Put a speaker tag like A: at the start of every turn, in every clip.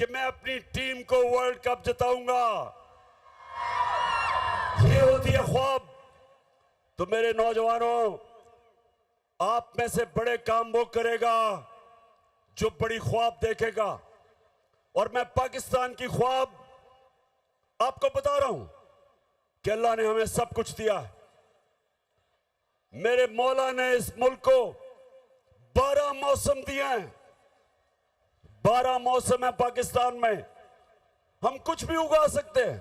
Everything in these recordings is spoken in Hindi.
A: कि मैं अपनी टीम को वर्ल्ड कप जिताऊंगा। ये होती है ख्वाब। तो मेरे नौजवानों, आप में से बड़े काम वो करेगा जो बड़ी ख्वाब देखेगा। और मैं पाकिस्तान की ख्वाब आपको बता रहा हूं कि अल्लाह ने हमें सब कुछ दिया है। मेरे मौला ने इस मुल्क को 12 मौसम दिए हैं। 12 मौसम है पाकिस्तान में, हम कुछ भी उगा सकते हैं।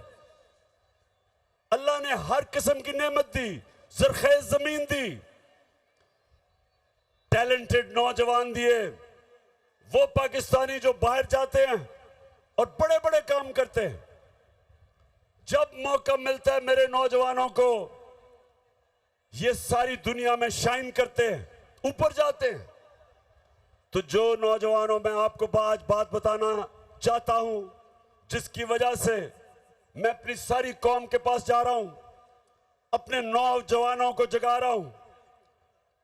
A: अल्लाह ने हर किस्म की नेमत दी, ज़रख़ेज़ जमीन दी, टैलेंटेड नौजवान दिए। वो पाकिस्तानी जो बाहर जाते हैं और बड़े बड़े काम करते हैं, जब मौका मिलता है मेरे नौजवानों को, ये सारी दुनिया में शाइन करते हैं, ऊपर जाते हैं। तो जो नौजवानों, मैं आपको आज बात बताना चाहता हूं जिसकी वजह से मैं अपनी सारी कौम के पास जा रहा हूं, अपने नौजवानों को जगा रहा हूं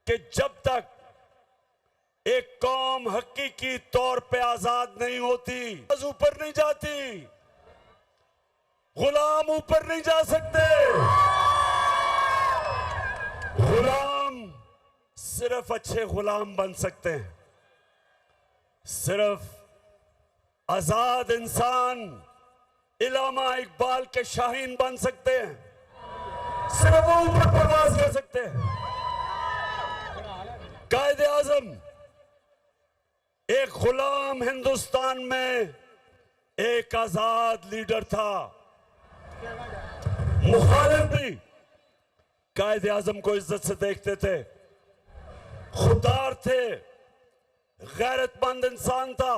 A: कि जब तक एक कौम हकीकी तौर पे आजाद नहीं होती, ऊपर नहीं जाती। गुलाम ऊपर नहीं जा सकते। गुलाम सिर्फ अच्छे गुलाम बन सकते हैं। सिर्फ आजाद इंसान इलामा इकबाल के शाहीन बन सकते हैं। सिर्फ वो ऊपर प्रवास कर सकते हैं। कायदे आजम एक गुलाम हिंदुस्तान में एक आजाद लीडर था। मुखालिफ भी कायदे आजम को इज्जत से देखते थे, खुददार थे, गैरतमंद इंसान था।